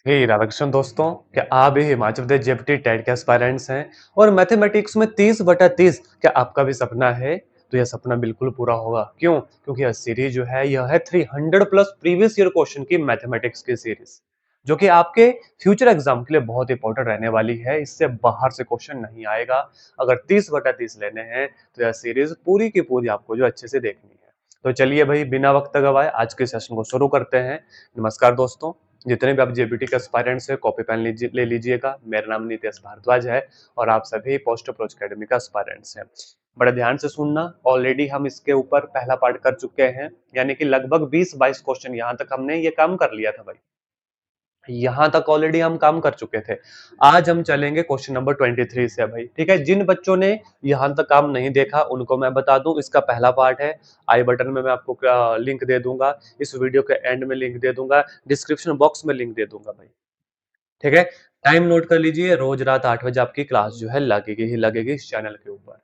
हे राधाकृष्ण दोस्तों, क्या आप भी हिमाचल प्रदेश जेपीटी टेट के एस्पायरेंट्स हैं और मैथमेटिक्स में 30/30 क्या आपका भी सपना है? तो यह सपना बिल्कुल पूरा होगा। क्यों? क्योंकि यह सीरीज जो है यह है 300 प्लस प्रीवियस ईयर क्वेश्चन की मैथमेटिक्स की सीरीज, जो कि आपके फ्यूचर एग्जाम के लिए बहुत इंपॉर्टेंट रहने वाली है। इससे बाहर से क्वेश्चन नहीं आएगा। अगर 30/30 लेने हैं तो यह सीरीज पूरी की पूरी आपको जो अच्छे से देखनी है। तो चलिए भाई, बिना वक्त गवाए आज के सेशन को शुरू करते हैं। नमस्कार दोस्तों, जितने भी आप जेबीटी के एस्पायरेंट्स है, कॉपी पेन ले लीजिएगा। मेरा नाम नितेश भारद्वाज है और आप सभी पोस्ट अप्रोच अकेडमी का एस्पायरेंट्स हैं। बड़े ध्यान से सुनना, ऑलरेडी हम इसके ऊपर पहला पार्ट कर चुके हैं, यानी कि लगभग 20-22 क्वेश्चन यहाँ तक हमने ये काम कर लिया था भाई। यहां तक ऑलरेडी हम काम कर चुके थे। आज हम चलेंगे क्वेश्चन नंबर 23 से भाई, ठीक है। जिन बच्चों ने यहां तक काम नहीं देखा उनको मैं बता दूं, इसका पहला पार्ट है। आई बटन में मैं आपको लिंक दे दूंगा, इस वीडियो के एंड में लिंक दे दूंगा, डिस्क्रिप्शन बॉक्स में लिंक दे दूंगा भाई, ठीक है। टाइम नोट कर लीजिए, रोज रात 8 बजे आपकी क्लास जो है लगेगी ही लगेगी इस चैनल के ऊपर।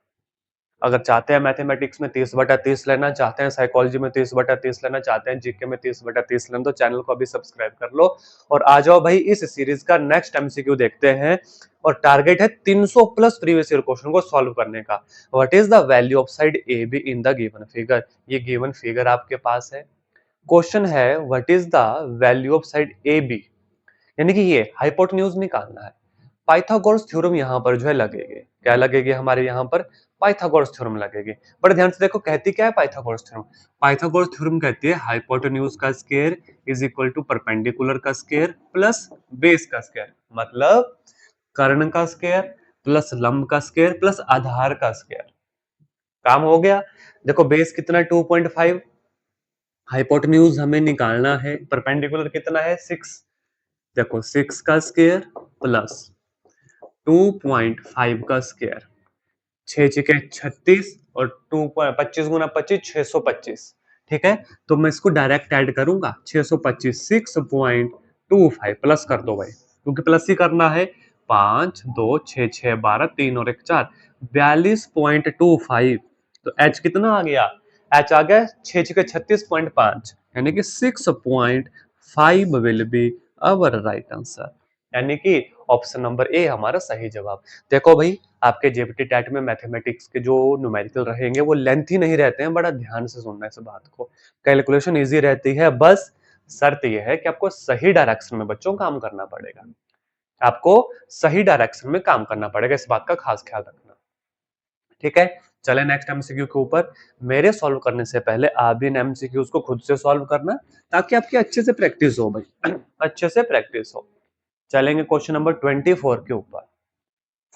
अगर चाहते हैं मैथमेटिक्स में 30/30 लेना, चाहते हैं साइकोलॉजी में 30/30 लेना, चाहते हैं जीके में 30/30 लेना, तो चैनल को अभी सब्सक्राइब कर लो और आ जाओ भाई इस सीरीज का नेक्स्ट एमसीक्यू देखते हैं। और टारगेट है 300 प्लस प्रीवियस ईयर क्वेश्चन को सॉल्व करने का। What is the value of side A B in the given figure? ये गिवन फिगर आपके पास है। क्वेश्चन है what is the value of side A B, यानी कि ये हाइपोटेन्यूज निकालना है। पाइथागोरस थ्योरम यहाँ पर जो है लगेगी। क्या लगेगी हमारे यहाँ पर? पाइथागोरस थ्योरम लगेगी। बड़े ध्यान से देखो, कहती क्या है पाइथागोरस थ्योरम? पाइथागोरस थ्योरम कहती है हाइपोटेन्यूज का square is equal to perpendicular का स्क्वायर प्लस बेस का स्क्वायर, मतलब कर्ण का स्क्वायर प्लस लंब का स्क्वायर प्लस आधार का स्क्वायर। काम हो गया। देखो बेस कितना 2.5, हाइपोटेन्यूज हमें निकालना है, परपेंडिकुलर कितना है 6। देखो 6 का स्क्वायर प्लस 2.5 का स्क्वायर, 6 छके 36 और 2 25 गुना 25 625, ठीक है। तो मैं इसको डायरेक्ट ऐड करूंगा, 625 6.25 प्लस कर दो भाई, क्योंकि प्लस ही करना है। 5 2 6 6 12 3 और 1 4, 42.25। तो एच कितना आ गया? एच आ गया 6 छके 36.5, यानी कि 6.5 will be our right answer, यानी कि ऑप्शन नंबर ए हमारा सही जवाब। देखो भाई, आपके जेपीटी टैट में मैथमेटिक्स के जो न्यूमेरिकल रहेंगे वो लेंथी नहीं रहते हैं। बड़ा ध्यान से सुनना इस बात को, कैलकुलेशन इजी रहती है। बस शर्त यह है कि आपको सही डायरेक्शन में बच्चों काम करना पड़ेगा। आपको सही डायरेक्शन में काम करना पड़ेगा, इस बात का खास ख्याल रखना, ठीक है। चले नेक्स्ट एमसीक्यू के ऊपर। मेरे सॉल्व करने से पहले आप भी इन एमसीक्यूज को खुद से सॉल्व करना, ताकि आपकी अच्छे से प्रैक्टिस हो भाई अच्छे से प्रैक्टिस हो। चलेंगे क्वेश्चन नंबर 24 के ऊपर।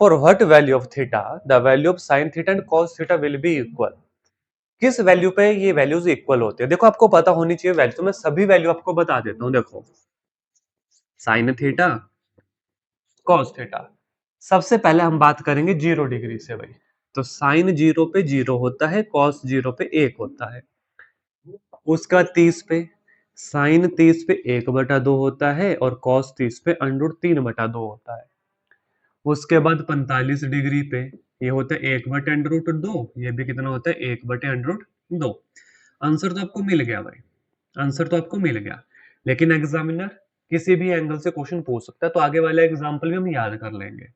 For what value of theta the value of sine theta and cos theta will be equal? किस वैल्यू पे ये वैल्यूज इक्वल होते हैं? देखो आपको पता होनी चाहिए वैल्यू, तो मैं सभी वैल्यू आपको बता देता हूं। देखो साइन थीटा कॉस थीटा, सबसे पहले हम बात करेंगे 0 डिग्री से भाई। तो साइन 0 पे 0 होता है, कॉस 0 पे 1 होता है। उसका 30 पे, साइन 30 पे 1/2 होता है और कॉस 30 पे √3/2 होता है। उसके बाद 45 डिग्री पे ये होता है 1/√2, ये भी कितना होता है 1/√2। आंसर तो आपको मिल गया भाई, आंसर तो आपको मिल गया। लेकिन एग्जामिनर किसी भी एंगल से क्वेश्चन पूछ सकता है, तो आगे वाले एग्जाम्पल भी हम याद कर लेंगे।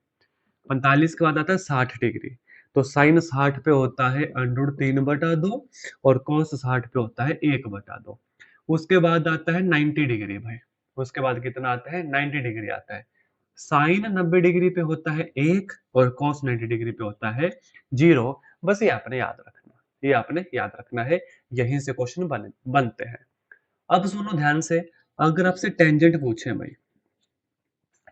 45 के बाद आता है 60 डिग्री, तो साइन 60 पे होता है √3/2 और कॉस 60 पे होता है 1/2। उसके बाद आता है 90 डिग्री भाई, उसके बाद कितना आता है 90 डिग्री आता है। साइन 90 डिग्री पे होता है 1 और कॉस 90 डिग्री पे होता है 0। बस ये आपने याद रखना, ये आपने याद रखना है। यहीं से क्वेश्चन बनते हैं। अब सुनो ध्यान से, अगर आपसे टेंजेंट पूछे भाई,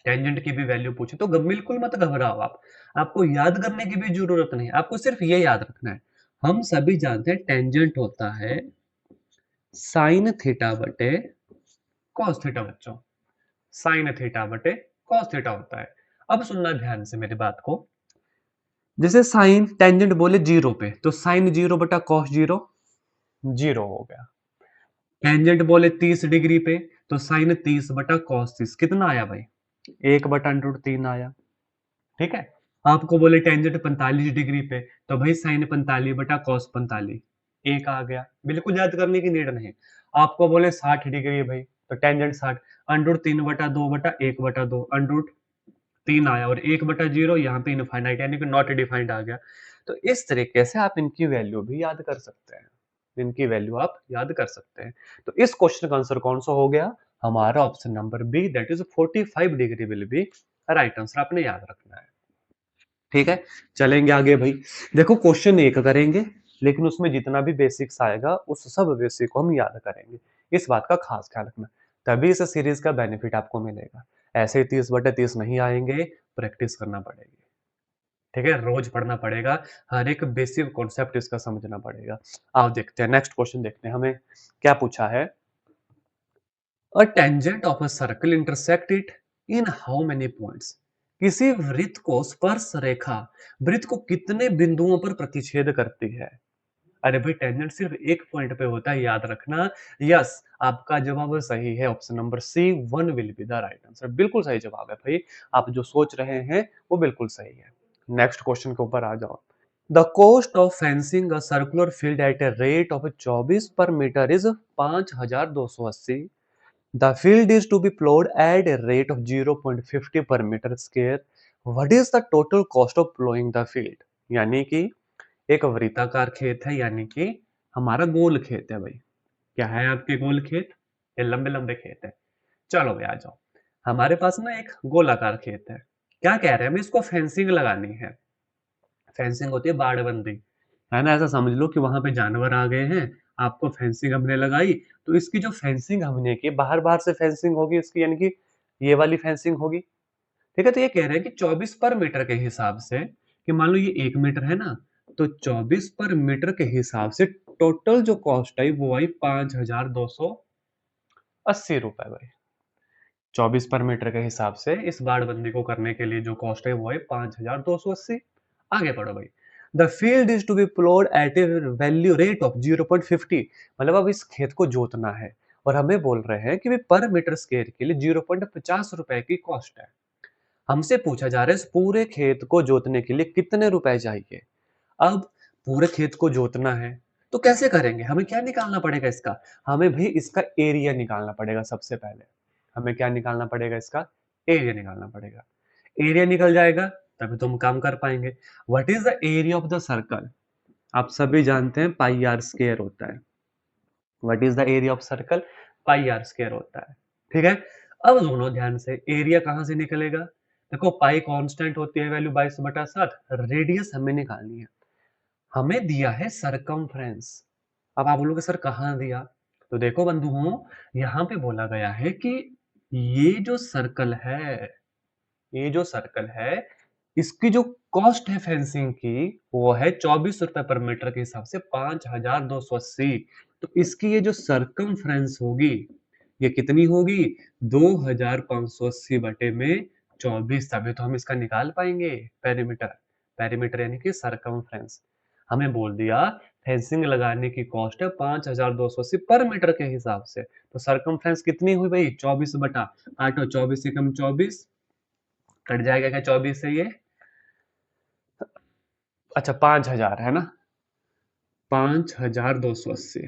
टेंजेंट की भी वैल्यू पूछे तो बिल्कुल मत घबराओ आप। आपको याद करने की भी जरूरत नहीं, आपको सिर्फ ये याद रखना है। हम सभी जानते हैं टेंजेंट होता है साइन थीटा बटे कॉस थीटा बच्चों, साइन थीटा बटे कॉस थीटा होता है। अब सुनना ध्यान से मेरी बात को। जैसे साइन टेंजेंट बोले 0 पे, तो साइन 0 बटा कॉस 0, 0 हो गया। टेंजेंट बोले 30 डिग्री पे, तो साइन 30 बटा कॉस 30 कितना आया भाई? 1/√3 आया, ठीक है। आपको बोले टेंजेंट 45 डिग्री पे, तो भाई साइन 45 बटा कॉस 45 1 आ गया। बिल्कुल याद करने की नीड नहीं। आपको बोले 60 डिग्री भाई, तो टेंजेंट 60 √3/2/1/2 √3 आया और 1/0 यहाँ पे इनफाइनाइट यानी कि नॉट डिफाइंड आ गया। तो इस तरीके से आप इनकी वैल्यू भी याद कर सकते हैं। इनकी वैल्यू आप याद कर सकते हैं। तो इस क्वेश्चन का आंसर कौन सा हो गया? हमारा option number B that is 45 degree will be right answer आपने याद रखना है। ठीक है, चलेंगे आगे भाई। देखो क्वेश्चन एक करेंगे लेकिन उसमें जितना भी बेसिक्स आएगा उस सब बेसिक को हम याद करेंगे। इस बात का खास ख्याल रखना, तभी इस सीरीज का बेनिफिट आपको मिलेगा। ऐसे ही 30/30 नहीं आएंगे, प्रैक्टिस करना पड़ेगी। ठीक है, रोज पढ़ना पड़ेगा, हर एक बेसिक कॉन्सेप्ट इसका समझना पड़ेगा। आओ देखते हैं नेक्स्ट क्वेश्चन, देखते हैं हमें क्या पूछा है। A tangent of a circle intersect it in how many points? किसी वृत्त को स्पर्श रेखा वृत्त को कितने बिंदुओं पर प्रतिच्छेद करती है? अरे भाई टेंजेंट सिर्फ एक पॉइंट पे होता है, याद रखना। यस, आपका जवाब सही है, option number C 1 will be the right answer. बिल्कुल सही जवाब है भाई, आप जो सोच रहे हैं वो बिल्कुल सही है। नेक्स्ट क्वेश्चन के ऊपर आ जाओ। The cost of fencing a circular field at a rate of 24 per metre is 5280। The field is to be ploughed at a rate of 0.50 per metre square. What is the total cost of ploughing the field? यानी कि एक वृत्ताकार खेत है, यानी कि हमारा गोल खेत है भाई। क्या है आपके गोल खेत? ये लंबे लंबे खेत है। चलो भाई आ जाओ, हमारे पास ना एक गोलाकार खेत है। क्या कह रहे हैं, हमें इसको फेंसिंग लगानी है। फेंसिंग होती है बाड़बंदी, है ना। ऐसा समझ लो कि वहां पे जानवर आ गए हैं, आपको फेंसिंग हमने लगाई, तो इसकी जो फेंसिंग हमने की, बाहर बाहर से फेंसिंग होगी इसकी, यानी कि ये वाली फेंसिंग होगी। ठीक है, तो ये कह रहे हैं कि 24 पर मीटर के हिसाब से, कि मान लो ये 1 मीटर है ना, तो 24 पर मीटर के हिसाब से टोटल जो कॉस्ट आई वो आई 5280 रुपए भाई। 24 पर मीटर के हिसाब से इस बाड़बंदी को करने के लिए जो कॉस्ट है वो है 5280। आगे बढ़ो भाई। The field is to be ploughed at a value rate of 0.50, मतलब अब इस खेत को जोतना है और हमें बोल रहे हैं कि भाई पर मीटर स्क्वायर के लिए 0.50 रुपए की कॉस्ट है। हमसे पूछा जा रहा है इस पूरे खेत को जोतने के लिए कितने रुपए चाहिए। अब पूरे खेत को जोतना है तो कैसे करेंगे, हमें क्या निकालना पड़ेगा इसका? हमें भी इसका एरिया निकालना पड़ेगा। सबसे पहले हमें क्या निकालना पड़ेगा? इसका एरिया निकालना पड़ेगा। एरिया निकल जाएगा तभी तो हम काम कर पाएंगे। What is the area of the circle? आप सभी जानते हैं पाई आर स्क्वायर होता है। What is the area of circle? Pi are square होता है। ठीक है, अब दोनों ध्यान से, एरिया कहां से निकलेगा? देखो पाई कांस्टेंट होती है, वैल्यू 22/7। रेडियस हमें निकालनी है, हमें दिया है सरकमफ्रेंस। अब आप बोलोगे सर कहाँ दिया? तो देखो बंधुओं, यहाँ पे बोला गया है कि ये जो सर्कल है, ये जो सर्कल है, इसकी जो कॉस्ट है फेंसिंग की वो है 24 रुपए पर मीटर के हिसाब से 5280। तो इसकी ये जो सरकमफ्रेंस होगी ये कितनी होगी? 2580 बटे में 24, तभी तो हम इसका निकाल पाएंगे पेरीमीटर। पेरीमीटर यानी कि सरकमफ्रेंस। हमें बोल दिया फेंसिंग लगाने की कॉस्ट है 5280 पर मीटर के हिसाब से, तो सरकमफ्रेंस कितनी हुई भाई? 24/8। 24 से कम 24 कट जाएगा क्या 24 से ये? अच्छा 5000 है ना, 5280।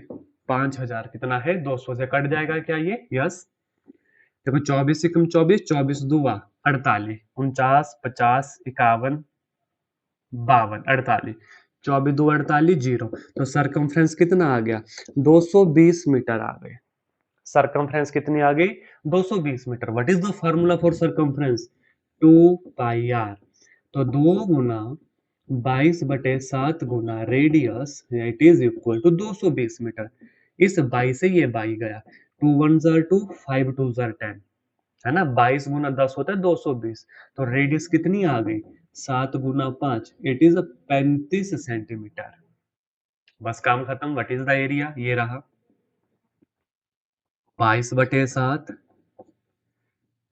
5000 कितना है? 200 से कट जाएगा क्या ये? यस। देखो 24 से कम 24, 24 दूआ 48, 49, 50, 51, 52, 48, 24 दो 48, जीरो। तो सरकमफ्रेंस कितना आ गया? 220 मीटर आ गए। सरकमफ्रेंस कितनी आ गई? 220 metre. What is the formula for circumference? 2πr। तो 2 गुना 22/7 गुना radius it is equal to 220 metre. इस 22 से ये 22 गया, 2 1 2, 5 2 10, है ना। 22 गुना 10 होता है 220। तो रेडियस कितनी आ गई? 7 गुना 5 इट इज 35 सेंटीमीटर। बस काम खत्म। What is the area? ये रहा 22/7,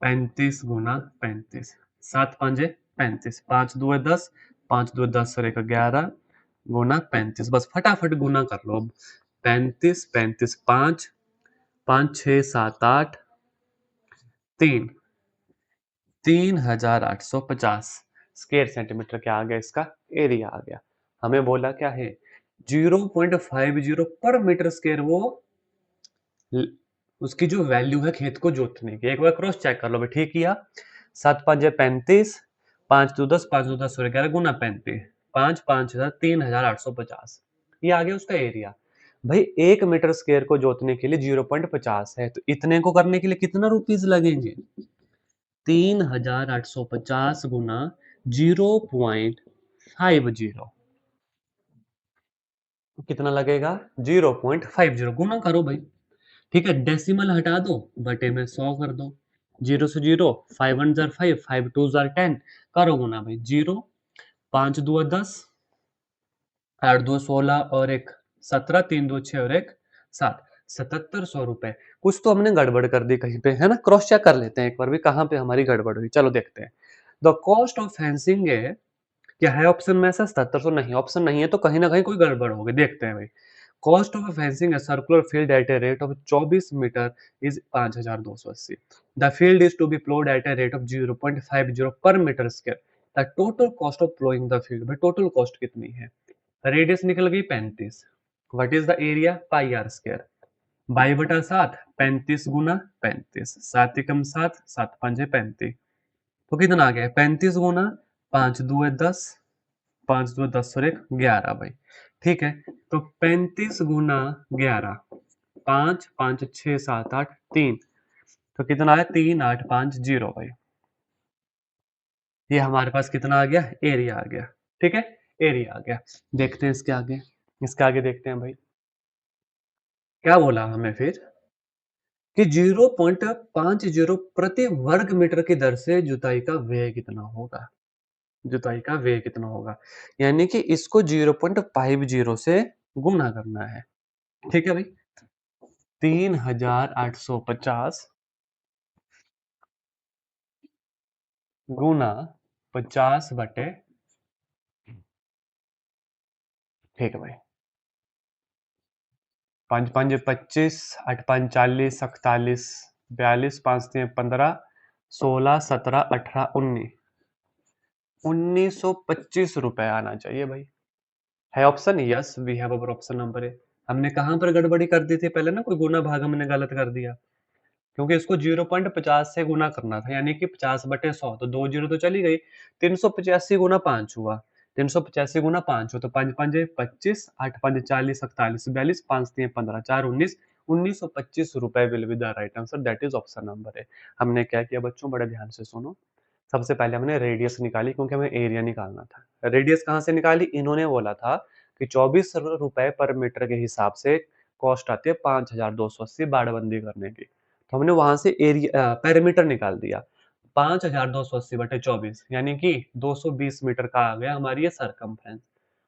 35 गुना 35, 7 5 35, 5 2 10, 5 2 10 और 1 11 गुना 35। बस फटाफट गुना कर लो अब। 35 35 5, 5 6 7 8, 3, 3850 स्क्वायर सेंटीमीटर क्या आ गया? इसका एरिया आ गया। हमें बोला क्या है? 0.50 पर मीटर स्क्वायर वो उसकी जो वैल्यू है खेत को जोतने की, एक बार क्रॉस चेक कर लो भाई। ठीक किया, 7×5 = 35, 5×2 = 10, 5×2 = 10 और 11 गुना 35, 5×5 = 3850। ये आ गया उसका एरिया। भाई 1 मीटर स्क्वायर को जोतने के लिए 0.50 है, तो इतने को करने के लिए कितना रुपीज लगेंगे? 3850 गुना 0.50, तो कितना लगेगा? 0.50 गुना करो भाई। ठीक है, डेसिमल हटा दो, बटे में 100 कर दो। 0 से 0, 5 1 जार 5, 5 2 जार 10, करो गुना भाई। 0, 5 2 10, 8 2 16 और एक 17, 3 2 6 और एक 7, 7700 रुपए। कुछ तो हमने गड़बड़ कर दी कहीं पे, है ना? क्रॉस चेक कर लेते हैं एक बार भी कहाँ पे हमारी गड़बड़ हुई। चलो देखते हैं। द कॉस्ट ऑफ फेंसिंग है, क्या है ऑप्शन में ऐसा? 7700 नहीं, ऑप्शन नहीं है तो कहीं ना कहीं कोई गड़बड़ होगी। देखते हैं भाई। Cost of fencing a circular field at a rate of 24 metre is 5280। The field is to be ploughed at a rate of 0.50 per metre square. The total cost of ploughing the field, भाई total cost कितनी है? Radius निकल गई 35। What is the area? Pi are square. 22/7, 35 गुना 35, 7 एकम 7, 7 पंजे 35, तो कितना आ गया? 35 गुना 5 2 10, 5 2 10 और एक 11 भाई। ठीक है, तो 35 गुना 11, 5 5 6 7 8 3, तो कितना है? 3850 भाई। ये हमारे पास कितना आ गया? एरिया आ गया। ठीक है, एरिया आ गया। देखते हैं इसके आगे, इसके आगे देखते हैं भाई क्या बोला हमें फिर कि 0.50 प्रति वर्ग मीटर की दर से जुताई का व्यय कितना होगा? जुताई का व्यय कितना होगा? यानी कि इसको 0.50 से गुना करना है। ठीक है भाई, 3850 गुना 50/, ठीक है भाई। 5 5 25, 8 5 40, 41, 42, 5 3 15, 16 17 18 19, 1925 रुपए आना चाहिए भाई। है option? Yes, we have our option number A. हमने कहां पर गड़बड़ी कर दी थी पहले ना? कोई गुना भाग हमने गलत कर दिया, क्योंकि इसको 0.50 से गुना करना था, यानी कि 50/100, तो 2 जीरो तो चली गई। 385 गुना 5 हुआ, 385 गुना 5 हो तो 5 5 25, 8 5 40, 41 42, 5 3 15, 4 19, 1925 रुपए will be the right answer, that is option number A. हमने क्या किया बच्चों, बड़े ध्यान से सुनो। सबसे पहले हमने रेडियस निकाली, क्योंकि हमें एरिया निकालना था। रेडियस कहाँ से निकाली? इन्होंने बोला था कि 24 रुपए पर मीटर के हिसाब से कॉस्ट आती है 5280 बाड़बंदी करने की। तो हमने वहां से एरिया पैरामीटर निकाल दिया। 5280/24 यानी कि 220 मीटर का आ गया हमारी ये सरकमफ्रेंस।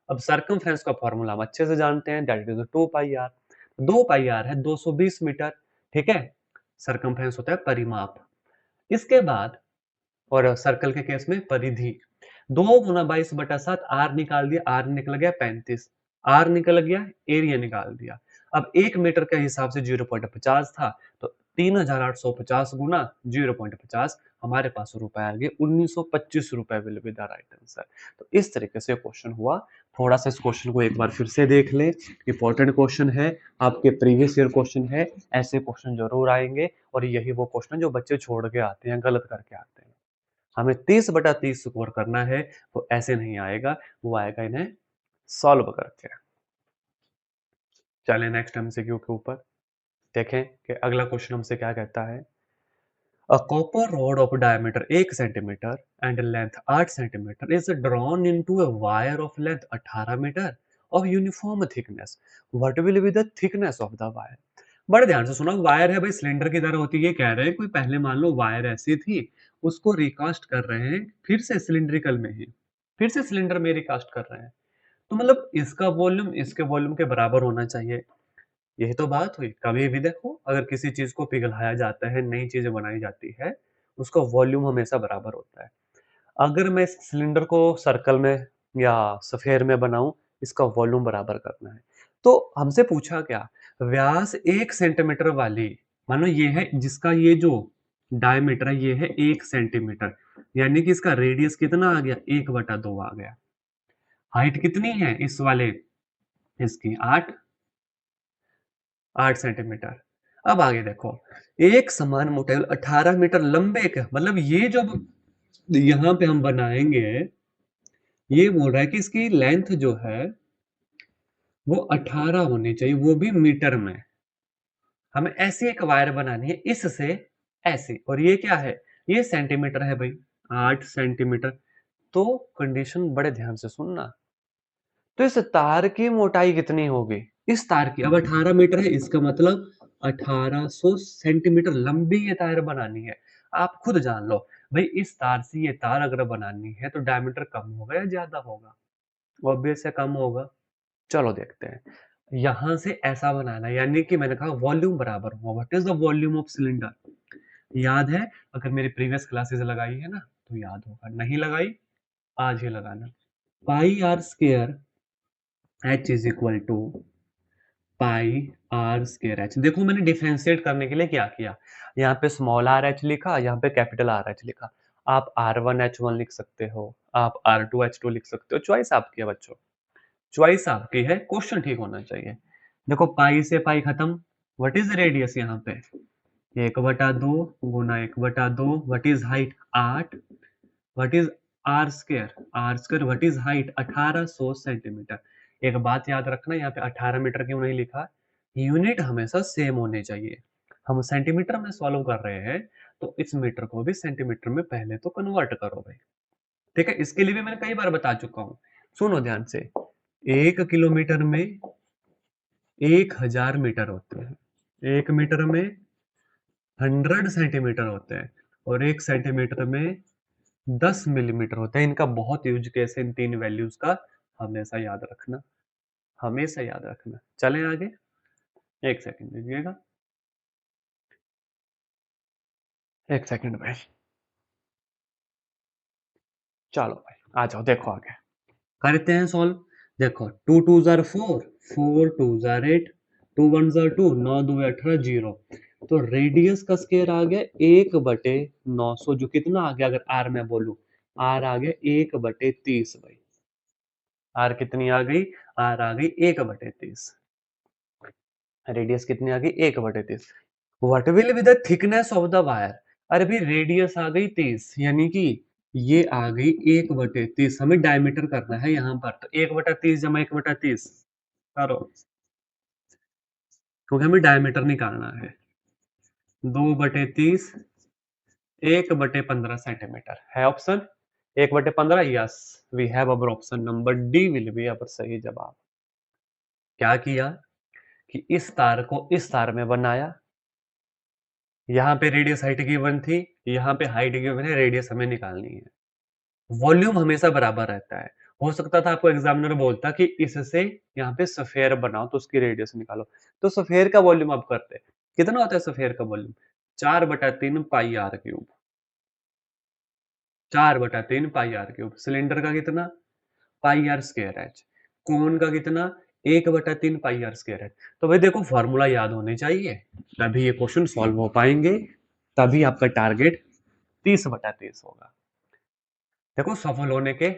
अब सरकमफ्रेंस का फॉर्मूला हम अच्छे से जानते हैं, that is 2 pi r. 2 pi r है 220 मीटर। ठीक है, सरकमफ्रेंस होता है परिमाप। इसके बाद, और सर्कल के केस में परिधि, 2 गुना 22/7, आर निकाल दिया, आर निकल गया 35, आर निकल गया, एरिया निकाल दिया। अब 1 मीटर के हिसाब से 0.50 था, तो 3850 गुना 0.50, हमारे पास रुपए आ गए 1925 रुपए will be the right answer. तो इस तरीके से क्वेश्चन हुआ। थोड़ा सा इस क्वेश्चन को एक बार फिर से देख ले, इंपॉर्टेंट क्वेश्चन है, आपके प्रीवियस ईयर क्वेश्चन है, ऐसे क्वेश्चन जरूर आएंगे। और यही वो क्वेश्चन जो बच्चे छोड़ के आते हैं, गलत करके आते हैं। हमें 30/30 स्कोर करना है, वो ऐसे नहीं आएगा, वो आएगा इन्हें सॉल्व करके। चलें नेक्स्ट एमसीक्यू के ऊपर, देखें कि अगला क्वेश्चन हमसे क्या कहता है। A copper rod of diameter 1 centimetre and length 8 centimetre is drawn into a wire of length 18 metre of uniform thickness. What will be the thickness of the wire? बड़े ध्यान से सुनो। वायर है भाई, सिलेंडर की तरह होती है, ये कह रहे हैं कोई पहले मान लो वायर ऐसी थी, उसको रिकास्ट कर रहे हैं फिर से सिलिंड्रिकल में ही, फिर से सिलेंडर में रिकास्ट कर रहे हैं। तो मतलब इसका वॉल्यूम इसके वॉल्यूम के बराबर होना चाहिए। यही तो बात हुई। कभी भी देखो, अगर किसी चीज को पिघलाया जाता है, नई चीजें बनाई जाती है, उसका वॉल्यूम हमेशा बराबर होता है। अगर मैं इस सिलेंडर को सर्कल में या स्फेयर में बनाऊं, इसका वॉल्यूम बराबर करना है। तो हमसे पूछा क्या? व्यास 1 सेंटीमीटर वाली, मानो ये है जिसका ये जो डायमीटर है ये है 1 सेंटीमीटर, यानी कि इसका रेडियस कितना आ गया? 1/2 आ गया। हाइट कितनी है इस वाले इसकी? 8 8 सेंटीमीटर। अब आगे देखो, एक समान मोटाई 18 मीटर लंबे के मतलब ये जब यहाँ पे हम बनाएंगे, ये बोल रहा है कि इसकी लेंथ जो है वो 18 होनी चाहिए, वो भी मीटर में। हमें ऐसी एक वायर बनानी है इससे ऐसी, और ये क्या है, ये सेंटीमीटर है भाई, 8 सेंटीमीटर। तो कंडीशन बड़े ध्यान से सुनना, तो इस तार की मोटाई कितनी होगी, इस तार की, अब 18 मीटर है इसका मतलब 1800 सेंटीमीटर लंबी ये तार बनानी है। आप खुद जान लो भाई, इस तार से ये तार अगर बनानी है तो डायमीटर कम होगा या ज्यादा होगा, ऑब्वियस है कम होगा। चलो देखते हैं, यहां से ऐसा बनाना है, यानी कि मैंने कहा वॉल्यूम बराबर होगा, what is the volume of cylinder, याद है, अगर मेरी प्रीवियस क्लासेस लगाई है ना तो याद होगा, नहीं लगाई आज ही लगाना। Pi are square H is equal to pi are square H. देखो मैंने डिफरेंशिएट करने के लिए क्या किया, यहाँ पे स्मॉल आर एच लिखा, यहाँ पे कैपिटल आर एच लिखा। आप आर वन एच वन लिख सकते हो, आप आर टू एच टू लिख सकते हो, चॉइस आपकी है बच्चों, चॉइस आपकी है, क्वेश्चन ठीक होना चाहिए। देखो पाई से पाई खत्म, व्हाट इज रेडियस यहाँ पे, 1/2 गुना 1/2, what is height 8, what is r square, r square what is height 1800 centimetre. एक बात याद रखना, यहाँ पे 18 मीटर क्यों नहीं लिखा, यूनिट हमेशा सेम होने चाहिए। हम सेंटीमीटर में सॉल्व कर रहे हैं तो इस मीटर को भी सेंटीमीटर में पहले तो कन्वर्ट करो भाई, ठीक है। इसके लिए भी मैंने कई बार बता चुका हूँ, सुनो ध्यान से। 1 किलोमीटर में 1000 मीटर होते हैं, 1 मीटर में 100 सेंटीमीटर होते हैं, और 1 सेंटीमीटर में 10 मिलीमीटर होता है। इनका बहुत यूज केस है इन तीन वैल्यूज का, हमेशा याद रखना, हमेशा याद रखना। चलें आगे, एक सेकंड दीजिएगा, एक सेकंड भाई, चलो भाई आ जाओ, देखो आगे करते हैं सॉल्व। देखो 2 2 जार 4, 4 2 जार 8, 2 1 जार 2, 9 2 18, 0। तो रेडियस का स्क्वायर आ गया 1/900, जो कितना आ गया, अगर आर में बोलूं, आर आ गया 1/30 भाई, आर कितनी आ गई, आर आ गई 1/30, रेडियस कितनी आ गई 1/30। What will be the thickness of the wire, अरे भाई रेडियस आ गई 30, यानी कि ये आ गई 1/30, हमें डायमीटर करना है यहाँ पर, तो 1/30 जमा 1/30 करो, क्योंकि हमें डायमीटर निकालना है। 2/30 1/15 सेंटीमीटर है option, 1/15, yes, we have our option number D will be our सही जवाब। क्या किया कि इस तार को इस तार में बनाया, यहाँ पे रेडियस हाइट गिवन थी, यहाँ पे हाइट गिवन है, रेडियस हमें निकालनी है। वॉल्यूम हमेशा बराबर रहता है। हो सकता था आपको एग्जामिनर बोलता कि इससे यहाँ पे सफेयर बनाओ तो उसकी रेडियस निकालो, तो सफेयर का वॉल्यूम आप करते, कितना होता है सफेयर का volume, 4/3 pi r cube, 4/3 pi r cube. Cylinder का कितना, pi are square H. Cone का कितना, 1/3 पाई आर स्क्वायर एच। तो भाई देखो फॉर्मूला याद होने चाहिए, तभी ये क्वेश्चन सॉल्व हो पाएंगे, तभी आपका टारगेट 30/30 होगा। देखो सफल होने के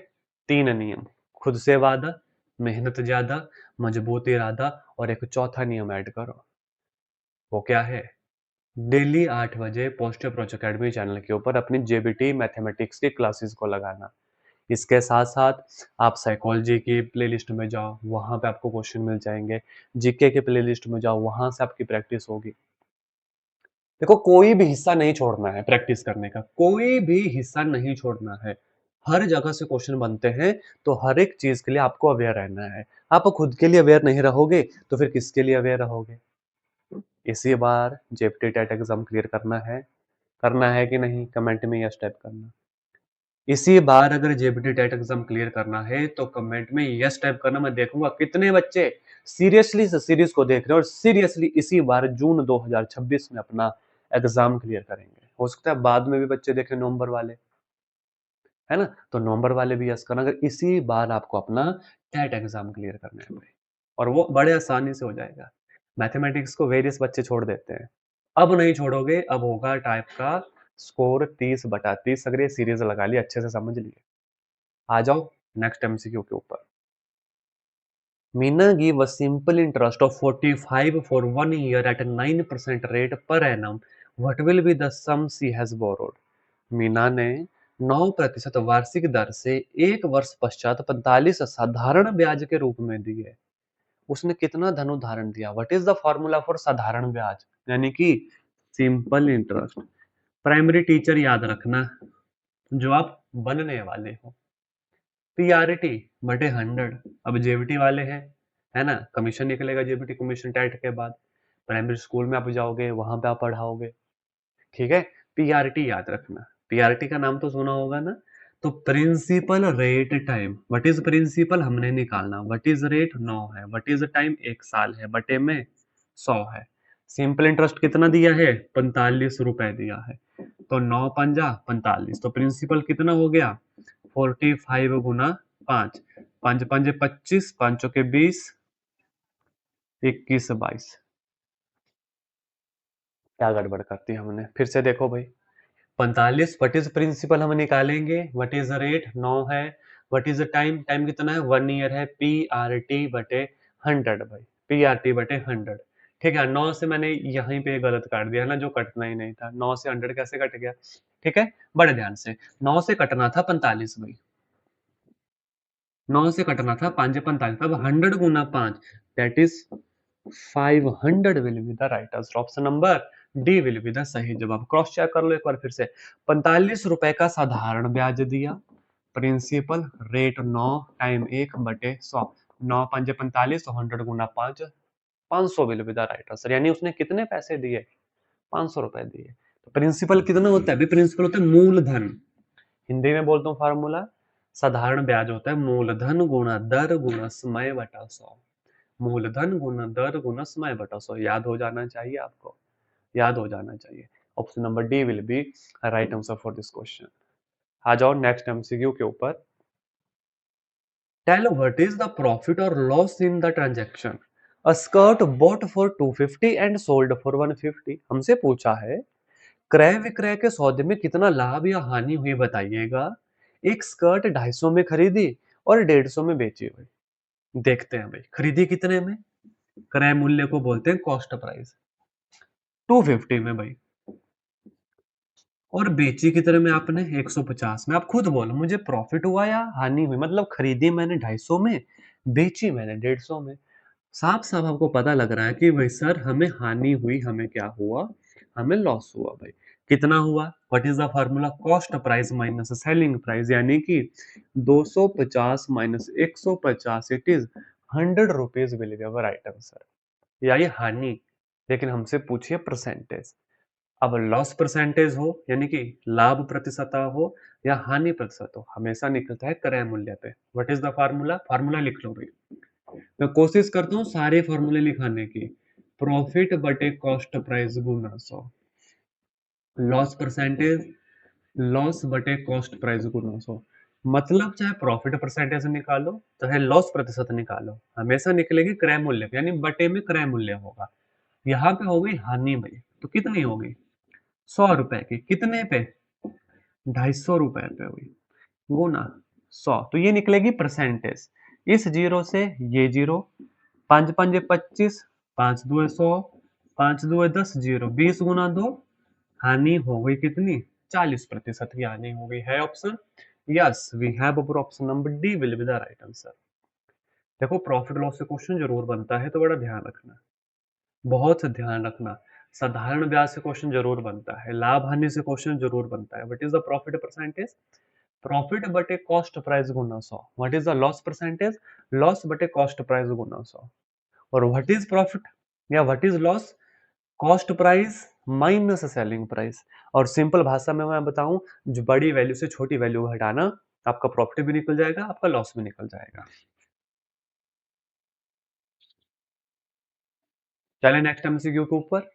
3 नियम, खुद से वादा, मेहनत ज्यादा, मजबूत इरादा, और एक चौथा नियम ऐड करो। वो क्या है, डेली 8 बजे पोस्ट अप्रोच अकेडमी चैनल के ऊपर अपनी जेबीटी मैथमेटिक्स की क्लासेस को लगाना। इसके साथ साथ आप साइकोलॉजी की प्लेलिस्ट में जाओ, वहां पे आपको क्वेश्चन मिल जाएंगे, जीके के प्लेलिस्ट में जाओ, वहां से आपकी प्रैक्टिस होगी। देखो कोई भी हिस्सा नहीं छोड़ना है, प्रैक्टिस करने का कोई भी हिस्सा नहीं छोड़ना है, हर जगह से क्वेश्चन बनते हैं, तो हर एक चीज के लिए आपको अवेयर रहना है। आप खुद के लिए अवेयर नहीं रहोगे तो फिर किसके लिए अवेयर रहोगे। इसी बार जेपीटी टेट एग्जाम क्लियर करना है कि नहीं, कमेंट में यस टाइप करना। इसी बार अगर जेपीटी टेट एग्जाम क्लियर करना है तो कमेंट में यस टाइप करना, मैं देखूंगा कितने बच्चे सीरियसली से सीरीज को देख रहे हैं और सीरियसली इसी बार जून 2026 में अपना एग्जाम क्लियर करेंगे। हो सकता है बाद में भी बच्चे देखें नवंबर वाले, है ना, तो नवंबर वाले भी यस करना, अगर इसी बार आपको अपना टेट एग्जाम क्लियर करना है भाई, और वो बड़े आसानी से हो जाएगा। मैथमेटिक्स को वेरियस बच्चे छोड़ देते हैं, अब नहीं छोड़ोगे, अब होगा टाइप का स्कोर 30/30, अगर ये सीरीज लगा ली अच्छे से समझ लिए। आ जाओ नेक्स्ट एमसीक्यू के ऊपर। Meena give a simple interest of 45 for 1 year at a 9% rate per annum. What will be the sum she has borrowed? Meena ने 9% वार्षिक दर से 1 वर्ष पश्चात 45 साधारण ब्याज के रूप में दिए। उसने कितना धन उधारण दिया? What is the formula for साधारण ब्याज? यानी कि सिंपल इंटरेस्ट। प्राइमरी टीचर याद रखना जो आप बनने वाले हो। पीआरटी बटे 100। अब जेबीटी वाले हैं, है ना, कमीशन निकलेगा जेबीटी कमीशन टेट के बाद। प्राइमरी स्कूल में आप जाओगे, वहां पे आप पढ़ाओगे। ठीक है, पीआरटी याद रखना। पीआरटी का नाम तो सुना होगा ना। तो principal rate time, what is principal हमने निकालना, व्हाट इज रेट 9 है, व्हाट इज टाइम 1 साल है, बटे में 100 है। सिंपल इंटरेस्ट कितना दिया है? 45 रुपए दिया है। तो 9 पंजा 45, तो प्रिंसिपल कितना हो गया? 45 गुना 5, 5 पंजे 25, 5 के 20, 21 22। क्या गड़बड़ करती है हमने? फिर से देखो भाई। 45 व्हाट इज प्रिंसिपल हम निकालेंगे, व्हाट इज रेट 9 है, व्हाट इज टाइम, टाइम कितना है 1 ईयर है, पी आर टी बटे 100 भाई, पी आर टी बटे 100। ठीक है, 9 से मैंने यहीं पे गलत काट दिया ना, जो कटना ही नहीं था। 9 से 100 कैसे कट गया? ठीक है, बड़े ध्यान से। 9 से कटना था 45 भाई, 9 से कटना था 5 45, अब 100 गुना 5, that is 500 will be the right answer. Option number D will be the सही जवाब। क्रॉस चेक कर लो एक बार फिर से। 45 रुपए का साधारण ब्याज दिया, प्रिंसिपल रेट 9 टाइम 1/100, 9 पंजे 45, तो 100 गुना 5, 500 will be the right answer. यानी उसने कितने पैसे दिए? 500 रुपए दिए। तो प्रिंसिपल कितना होता है? प्रिंसिपल होता है मूलधन। हिंदी में बोलता हूँ फार्मूला, साधारण ब्याज होता है मूलधन गुणा दर गुणा समय बटा 100। मूलधन गुना दर गुना समय बटा 100। याद हो जाना चाहिए आपको, याद हो जाना चाहिए। Option number D will be right answer for this question. आ जाओ नेक्स्ट एमसीक्यू के ऊपर। Tell what is the profit और loss in the transaction. A skirt bought for 250 and sold for 150। हमसे पूछा है क्रय विक्रय के सौदे में कितना लाभ या हानि हुई बताइएगा। एक स्कर्ट 250 में खरीदी और 150 में बेची हुई। देखते हैं भाई, खरीदी कितने में? क्रय मूल्य को बोलते हैं कॉस्ट प्राइस, 250 में भाई। और बेची कितने में आपने? 150 में। आप खुद बोलो मुझे प्रॉफिट हुआ या हानि हुई? मतलब खरीदी मैंने 250 में, बेची मैंने 150 में। साफ साफ आपको पता लग रहा है कि भाई सर हमें हानि हुई, हमें क्या हुआ? हमें लॉस हुआ भाई। कितना हुआ? What is the formula? Cost price minus selling price, यानी कि 250 minus 150, it is 100 rupees will be right answer. या ये हानि, लेकिन हमसे पूछिए परसेंटेज। अब लॉस परसेंटेज हो यानी कि लाभ प्रतिशत हो या हानि प्रतिशत हो, हमेशा निकलता है क्रय मूल्य पे। What is the formula? Formula लिख लो भाई। मैं कोशिश करता हूँ सारे फॉर्मूले लिखाने की। प्रॉफिट बटे कॉस्ट प्राइस गुना 100, लॉस परसेंटेज, लॉस बटे कॉस्ट प्राइस गुना 100। मतलब चाहे प्रॉफिट परसेंटेज निकालो चाहे लॉस प्रतिशत निकालो, हमेशा निकलेगी क्रय मूल्य पे, यानी बटे में क्रय मूल्य होगा। यहाँ पे हो गई हानि भाई, तो कितनी हो गई? 100 रुपए की। कितने पे? 250 रुपए पे हुई, गुना 100, तो ये निकलेगी परसेंटेज। इस जीरो से ये जीरो, 5 पंजे 25, 5 दुए 100, 5 दुए 10, जीरो 20 गुना 2, हानि हो गई कितनी? 40% की हानि हो गई। है option? Yes, we have our option number D will be the right answer. देखो प्रॉफिट लॉस से क्वेश्चन जरूर बनता है, तो बड़ा ध्यान रखना, बहुत ध्यान रखना। साधारण ब्याज से क्वेश्चन जरूर बनता है, लाभ हानि से क्वेश्चन जरूर बनता है। What is the profit percentage? Profit बटे कॉस्ट प्राइस गुना 100। What is the loss percentage? Loss बटे कॉस्ट प्राइस गुना 100। और व्हाट इज प्रॉफिट या what is loss? Cost price minus selling price. और सिंपल भाषा में मैं बताऊं, जो बड़ी वैल्यू से छोटी वैल्यू घटाना, आपका प्रॉफिट भी निकल जाएगा, आपका लॉस भी निकल जाएगा। चले नेक्स्ट एमसीक्यू के ऊपर,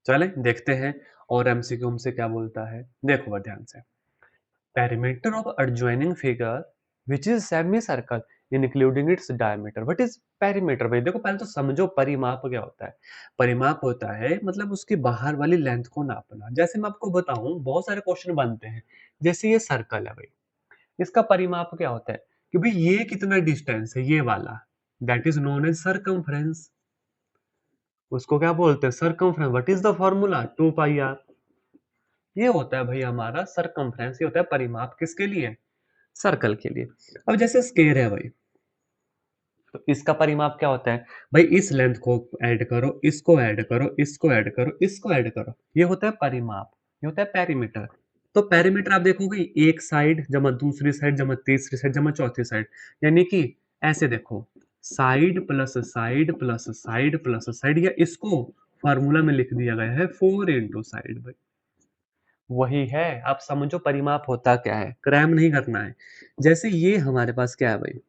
चले देखते हैं और एमसीक्यू हमसे क्या बोलता है। देखो ध्यान से। Perimeter of adjoining figure which is semicircle including its diameter. What is perimeter? भाई देखो पहले तो समझो परिमाप क्या होता है। परिमाप होता है मतलब उसकी बाहर वाली लेंथ को नापना। जैसे मैं आपको बताऊं, बहुत सारे क्वेश्चन बनते हैं। जैसे ये सर्कल है भाई, इसका परिमाप क्या होता है कि भाई ये कितना डिस्टेंस है, ये वाला that is known as circumference. उसको क्या बोलते हैं? Circumference. What is the formula? 2 pi r. ये होता है भाई हमारा सरकमफ्रेंस। ये होता है परिमाप किसके लिए? सर्कल के लिए। अब जैसे स्केयर है भाई, तो इसका परिमाप क्या होता है? भाई इस लेंथ को ऐड करो, इसको ऐड करो, इसको ऐड करो, इसको ऐड करो, ये होता है परिमाप। ये होता है पेरीमीटर। तो पेरीमीटर आप देखोगे, एक साइड जमा दूसरी साइड जमा तीसरी साइड जमा चौथी साइड, यानी कि ऐसे देखो, side plus side plus side plus side, या इसको फार्मूला में लिख दिया गया है 4 इंटू साइड। भाई वही है, आप समझो परिमाप होता क्या है, क्रैम नहीं करना है। जैसे ये हमारे पास क्या है भाई,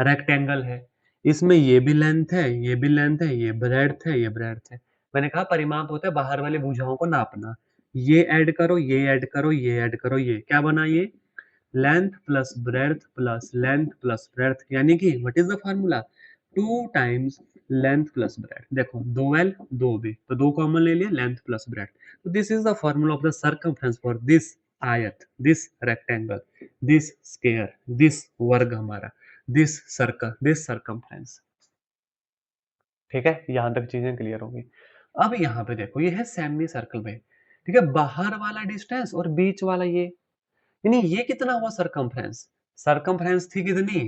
रेक्टेंगल है, इसमें ये भी लेंथ है, ये भी लेंथ है, ये ब्रेड्थ है, ये ब्रेड्थ है। मैंने कहा परिमाप होता है बाहर वाले भुजाओं को नापना। ये ऐड करो, ये ऐड करो, ये ऐड करो, ये क्या बना? ये length plus breadth plus length plus breadth, यानी कि what is the formula? 2 times length plus breadth. देखो 2l 2b, तो 2 कॉमन ले लिया, लेंथ प्लस ब्रेड्थ। तो this is the formula of the circumference for this आयत, this rectangle, this square, this वर्ग हमारा, दिस सर्कल, दिस सर्कमफ्रेंस। ठीक है, यहां तक चीजें क्लियर होगी। अब यहाँ पे देखो, ये है सेमी सर्कल में। ठीक है, बाहर वाला डिस्टेंस और बीच वाला ये, यानी ये कितना हुआ सरकमफ्रेंस? सरकमफ्रेंस थी कितनी?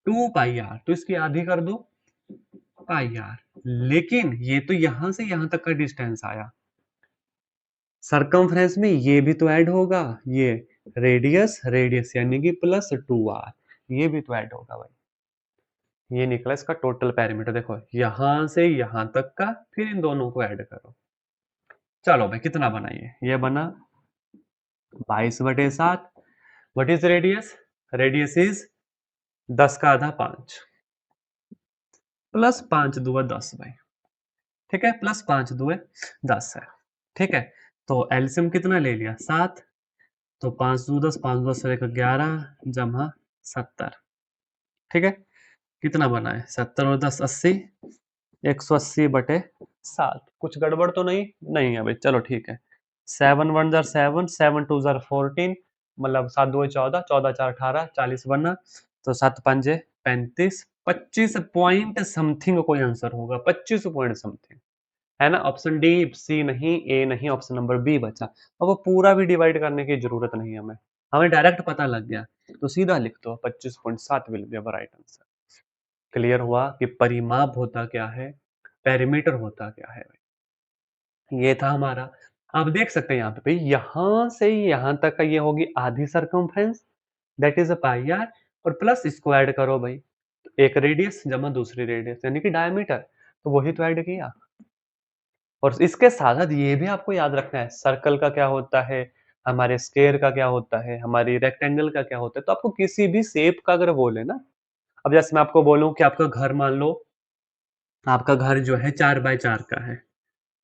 2 पाई आर, तो इसकी आधी कर दो, पाई आर। लेकिन ये तो यहां से यहां तक का डिस्टेंस आया, सरकमफ्रेंस में ये भी तो ऐड होगा, ये रेडियस, रेडियस यानी कि प्लस 2r, ये भी तो ऐड होगा भाई। ये निकला इसका टोटल पेरीमीटर। देखो यहां से यहां तक का, फिर इन दोनों को ऐड करो। चलो भाई कितना बना ये बना 22/7। What is radius? Radius is 10 का आधा 5, प्लस 5 दूआ 10 भाई। ठीक है, प्लस 5 दूए 10 है। ठीक है, तो एलसीएम कितना ले लिया? 7। तो 5 दू 10, 5 10 एक 11 जमा 70। ठीक है, कितना बना है? 70 और 10 80, 180/7। कुछ गड़बड़ तो नहीं? नहीं है भाई, चलो ठीक है। 7 1 जार 7, 7 2 जार 14, मतलब 7 2 14, 14 4 18, 40 बना। तो 7 5 35, 25 पॉइंट समथिंग कोई आंसर होगा, 25 पॉइंट समथिंग, है ना। ऑप्शन डी, सी नहीं, ए नहीं, ऑप्शन नंबर बी बचा। अब वो पूरा भी डिवाइड करने की जरूरत नहीं है हमें, हमें डायरेक्ट पता लग गया, तो सीधा लिख दो 25.7 will be right answer. Clear हुआ कि परिमाप होता क्या है, पेरीमीटर होता क्या है। ये था हमारा। आप देख सकते हैं यहाँ पे भाई, यहां से यहां तक का ये होगी आधी circumference, that is a pi r, और प्लस इसको ऐड करो भाई, एक रेडियस जमा दूसरी रेडियस यानी कि डायमीटर, तो वही तो ऐड किया। और इसके साथ साथ ये भी आपको याद रखना है, सर्कल का क्या होता है, हमारे स्क्वायर का क्या होता है, हमारी रेक्टेंगल का क्या होता है। तो आपको किसी भी शेप का अगर बोले ना, अब जैसे मैं आपको बोलूं कि आपका घर, मान लो आपका घर जो है 4x4 का है,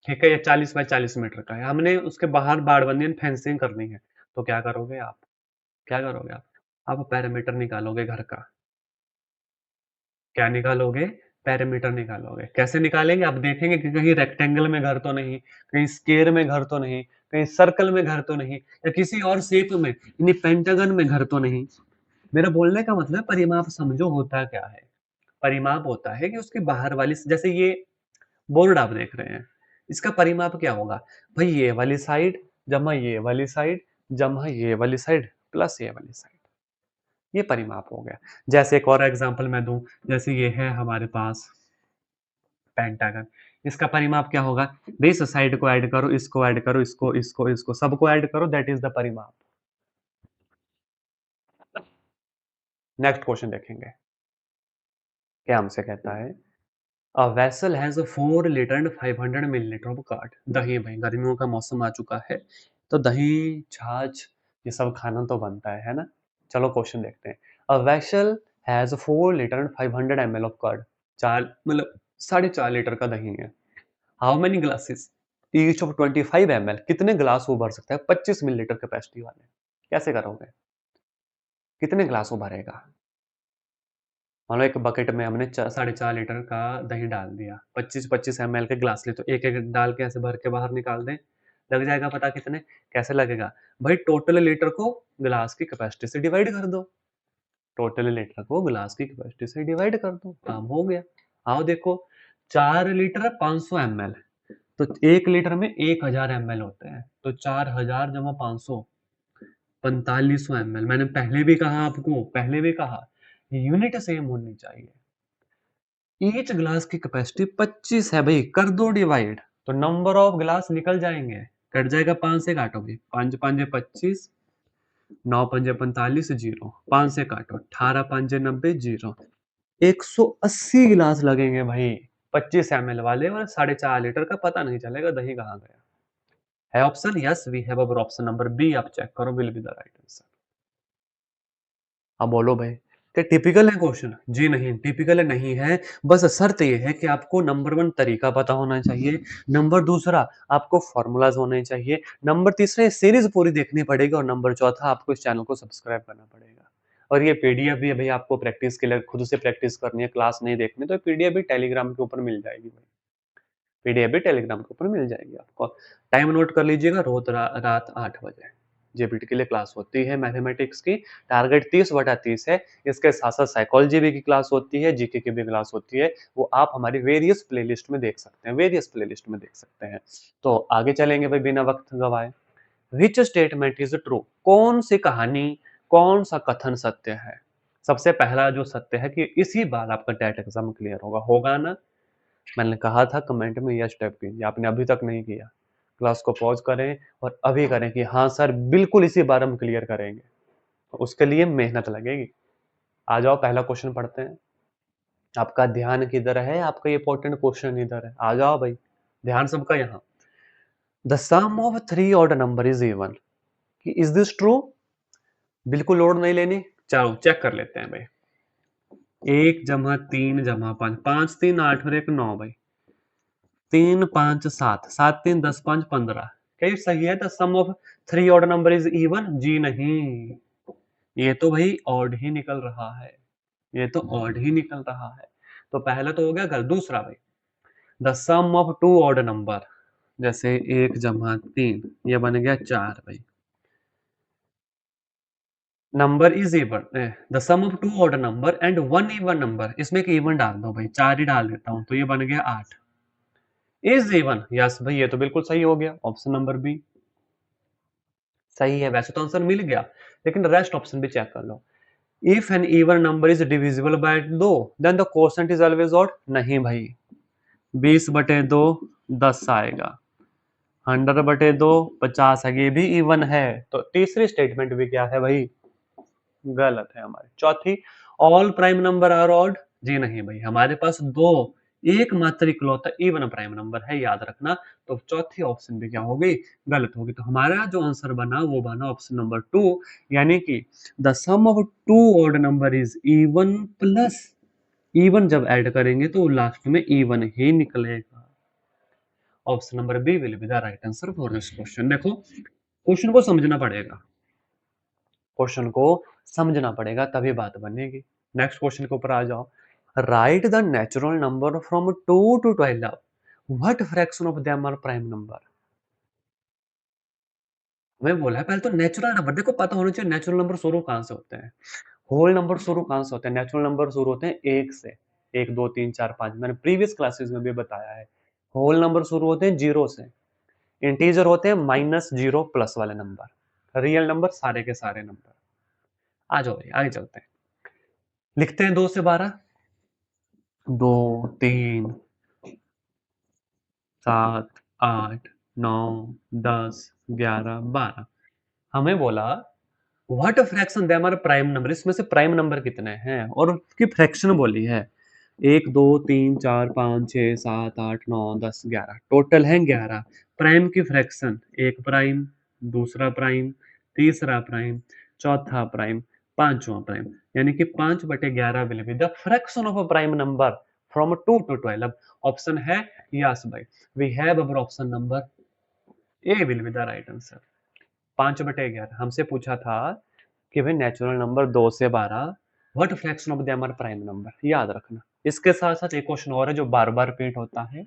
ठीक है, या 40x40 मीटर का है, हमने उसके बाहर बाड़बंदी फेंसिंग करनी है, तो क्या करोगे आप? क्या करोगे आप पैरामीटर निकालोगे घर का। क्या निकालोगे? पैरामीटर निकालोगे। कैसे निकालेंगे? आप देखेंगे कि कहीं रेक्टेंगल में घर तो नहीं, कहीं स्क्वायर में घर तो नहीं, कहीं सर्कल में घर तो नहीं, या किसी और शेप में यानी पेंटागन में घर तो नहीं। मेरा बोलने का मतलब परिमाप समझो होता क्या है। परिमाप होता है कि उसके बाहर वाली, जैसे ये बोर्ड आप देख रहे हैं, इसका परिमाप क्या होगा? भाई ये वाली साइड जमा ये वाली साइड जमा ये वाली साइड प्लस ये वाली साइड, ये परिमाप हो गया। जैसे एक और एग्जांपल मैं दूं, जैसे ये है हमारे पास पेंटागन, इसका परिमाप क्या होगा? इस साइड को ऐड करो, इसको ऐड करो, इसको इसको इसको सबको ऐड करो, दैट इज द परिमाप। नेक्स्ट क्वेश्चन देखेंगे, क्या हमसे कहता है, a vessel has a 4 litre and 500 millilitre of curd. दही, भाई गर्मियों का मौसम आ चुका है, तो दही, छाछ, ये सब खाना तो बनता है ना। चलो क्वेश्चन देखते हैं। A vessel has 4 litre and 500 ml of curd. चार मतलब 4.5 लीटर का दही है। How many glasses each of 25 ml, कितने ग्लास वो भर सकता है 25 मिलीलीटर कैपेसिटी वाले? कैसे करोगे? कितने ग्लास वो भरेगा? मान लो एक बकेट में हमने 4.5 लीटर का दही डाल दिया, 25-25 ml के ग्लास ले, तो एक एक डाल के ऐसे भर के बाहर निकाल दें, लग जाएगा पता कितने? कैसे लगेगा भाई? टोटल लीटर को ग्लास की कैपेसिटी से डिवाइड कर दो, टोटल लीटर को ग्लास की कैपेसिटी से डिवाइड कर दो, काम हो गया। आओ देखो, 4 लीटर 500 ml, तो 1 लीटर में 1000 ml होते हैं, तो 4000 जमा 500, 4500 ml। मैंने पहले भी कहा आपको, पहले भी कहा, यूनिट सेम होनी चाहिए। ईच ग्लास की कैपेसिटी 25 है भाई, कर दो डिवाइड, तो नंबर ऑफ ग्लास निकल जाएंगे, कट जाएगा 5 से काटोगे, 5 5 25, 9 5 45, जीरो, 5 से काटो, 18 5 90, जीरो, 180 गिलास लगेंगे भाई, 25 ml वाले, और 4.5 लीटर का पता नहीं चलेगा दही कहाँ गया। है option? Yes, we have our option number B, आप चेक करो, will be the right answer. अब बोलो भाई, क्या टिपिकल है क्वेश्चन? जी नहीं, टिपिकल नहीं है। बस शर्त ये है कि आपको नंबर 1 तरीका पता होना चाहिए, नंबर दूसरा आपको फॉर्मूलाज होने चाहिए, नंबर तीसरा सीरीज पूरी देखनी पड़ेगी, और नंबर चौथा आपको इस चैनल को सब्सक्राइब करना पड़ेगा। और ये पीडीएफ भी भाई आपको प्रैक्टिस के लिए खुद से प्रैक्टिस करनी है, क्लास नहीं देखनी, तो पीडीएफ भी टेलीग्राम के ऊपर मिल जाएगी भाई, पीडीएफ भी टेलीग्राम के ऊपर मिल जाएगी आपको। टाइम नोट कर लीजिएगा, रोज रात 8 बजे जेबीटी के लिए क्लास होती है मैथमेटिक्स की, टारगेट 30/30 है। इसके साथ साथ साइकोलॉजी भी की क्लास होती है, जीके की भी क्लास होती है, वो आप हमारी वेरियस प्लेलिस्ट में देख सकते हैं, वेरियस प्लेलिस्ट में देख सकते हैं। तो आगे चलेंगे भाई बिना वक्त गवाए। Which statement is true? कौन सी कहानी, कौन सा कथन सत्य है? सबसे पहला जो सत्य है कि इसी बार आपका टेट एग्जाम क्लियर होगा ना? मैंने कहा था कमेंट में यस टाइप कीजिए, आपने अभी तक नहीं किया, क्लास को पॉज करें और अभी करें कि हाँ सर बिल्कुल इसी बार हम क्लियर करेंगे, तो उसके लिए मेहनत लगेगी। आ जाओ, पहला क्वेश्चन पढ़ते हैं। आपका ध्यान किधर है? आपका इंपॉर्टेंट क्वेश्चन इधर है, आ जाओ भाई, ध्यान सबका यहाँ। The sum of 3 odd number is even, is this true? बिल्कुल लोड नहीं लेनी, चलो चेक कर लेते हैं भाई। 1 जमा 3 जमा 5, 5 3 8 और 1 9 भाई, 3 5 7, 7 3 10 5 15, क्या ये सही है? The sum of 3 odd number is even? जी नहीं, ये तो भाई ऑड ही निकल रहा है, ये तो ऑड ही निकल रहा है। तो पहला तो हो गया गलत। दूसरा भाई, the sum of 2 odd number, जैसे 1 जमा 3, ये बन गया 4 भाई, number is even, the sum of 2 odd number and 1 even number, इसमें एक इवन डाल दो भाई, 4 ही डाल देता हूं, तो ये बन गया 8, इज इवन। यस भाई, ये तो बिल्कुल सही हो गया, ऑप्शन नंबर बी सही है। वैसे तो आंसर मिल गया, लेकिन रेस्ट ऑप्शन भी चेक कर लो। If an even number is divisible by 2, then the quotient is always odd. नहीं भाई, 20/2 10 आएगा, 100/2 50 है, ये भी इवन है। तो तीसरी स्टेटमेंट भी क्या है भाई? गलत है हमारी। चौथी, all prime number are odd. जी नहीं भाई, हमारे पास दो एकमात्र इकलौता इवन प्राइम नंबर है, याद रखना। तो चौथी ऑप्शन भी क्या होगी? गलत होगी। तो हमारा जो आंसर बना वो बना ऑप्शन नंबर 2, यानी कि the sum of 2 odd number is even plus, even जब ऐड करेंगे तो लास्ट में इवन ही निकलेगा। Option number B will be the right answer for this question. देखो, क्वेश्चन को समझना पड़ेगा, क्वेश्चन को समझना पड़ेगा तभी बात बनेगी। नेक्स्ट क्वेश्चन के ऊपर आ जाओ। Write the natural number from 2 to 12, what fraction of them are prime number? मैं बोला है पहले तो नेचुरल नंबर, देखो पता होना चाहिए नेचुरल नंबर शुरू कहां से होते हैं, होल नंबर शुरू कहां से होते हैं? नेचुरल नंबर शुरू होते हैं 1 से, 1 2 3 4 5, मैंने प्रीवियस क्लासेस में भी बताया है। होल नंबर शुरू होते हैं 0 से, इंटीजर होते हैं -0 प्लस वाले नंबर, रियल नंबर सारे के सारे नंबर। आ जाओ भाई, आगे चलते हैं। लिखते हैं 2 से 12, 2 3 7 8 9 10 11 12। हमें बोला what fraction them are prime number, इसमें से प्राइम नंबर कितने हैं और उसकी फ्रैक्शन बोली है। 1 2 3 4 5 6 7 8 9 10 11, टोटल है 11। प्राइम की फ्रैक्शन, एक प्राइम, दूसरा प्राइम, तीसरा प्राइम, चौथा प्राइम, पांचवा प्राइम, यानी कि 5/11 will be the fraction of a prime number from 2 to 12। Option है यस भाई, we have our option number A will be the right answer. 5/11 हमसे पूछा था कि भाई नेचुरल नंबर 2 से 12, what fraction of them are prime number, याद रखना। इसके साथ साथ एक क्वेश्चन और है जो बार बार रिपीट होता है।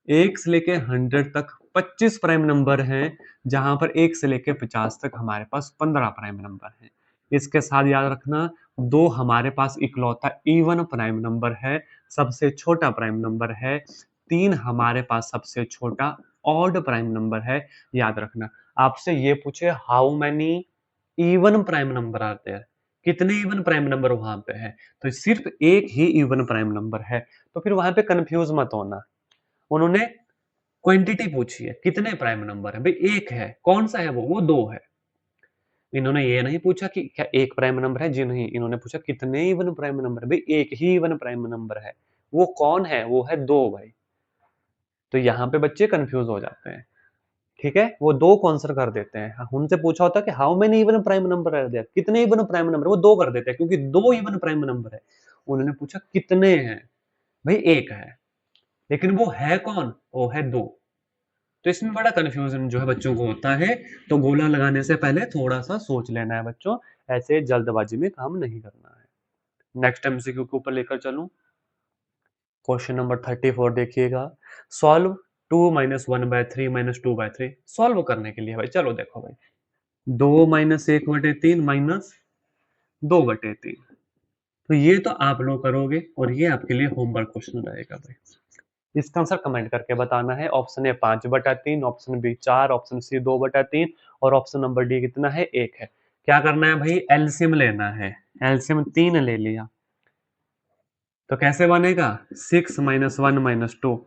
1 से लेके 100 तक 25 प्राइम नंबर हैं, जहां पर 1 से लेके 50 तक हमारे पास 15 प्राइम नंबर हैं। इसके साथ याद रखना दो हमारे पास इकलौता इवन प्राइम नंबर है, सबसे छोटा प्राइम नंबर है, तीन हमारे पास सबसे छोटा ऑड प्राइम नंबर है। याद रखना, आपसे ये पूछे how many even prime number are there, कितने इवन प्राइम नंबर वहां पे है, तो सिर्फ एक ही इवन प्राइम नंबर है, तो फिर वहां पे कंफ्यूज मत होना। उन्होंने क्वांटिटी पूछी है, कितने प्राइम नंबर है, भाई एक है, कौन सा है वो दो है। इन्होंने ये नहीं पूछा कि क्या एक प्राइम नंबर है, जी नहीं, इन्होंने पूछा कितने इवन प्राइम नंबर है, भाई एक ही इवन प्राइम नंबर है, वो कौन है, वो है दो भाई। तो यहाँ पे बच्चे कंफ्यूज हो जाते हैं, ठीक है, वो दो को आंसर कर देते हैं। उनसे पूछा होता है कि how many even prime number है देयर, कितने इवन प्राइम नंबर, वो दो कर देते हैं क्योंकि दो इवन प्राइम नंबर है। उन्होंने पूछा कितने हैं, भाई एक है, लेकिन वो है कौन, वो है दो। तो इसमें बड़ा कंफ्यूजन जो है बच्चों को होता है, तो गोला लगाने से पहले थोड़ा सा सोच लेना है बच्चों, ऐसे जल्दबाजी में काम नहीं करना है। नेक्स्ट एमसीक्यू के ऊपर लेकर चलूं, क्वेश्चन नंबर 34 देखिएगा। सॉल्व 2 - 1/3 - 2/3। सॉल्व करने के लिए भाई चलो देखो भाई, 2 - 1/3 -2/3, तो ये तो आप लोग करोगे और ये आपके लिए होमवर्क क्वेश्चन रहेगा भाई। इसका आंसर कमेंट करके बताना है। Option A 5/3, option B 4, option C 2/3 और ऑप्शन नंबर डी कितना है, 1 है। क्या करना है भाई, एलसीएम लेना है। एलसीएम 3 ले लिया तो कैसे बनेगा, 6 - 1 - 2।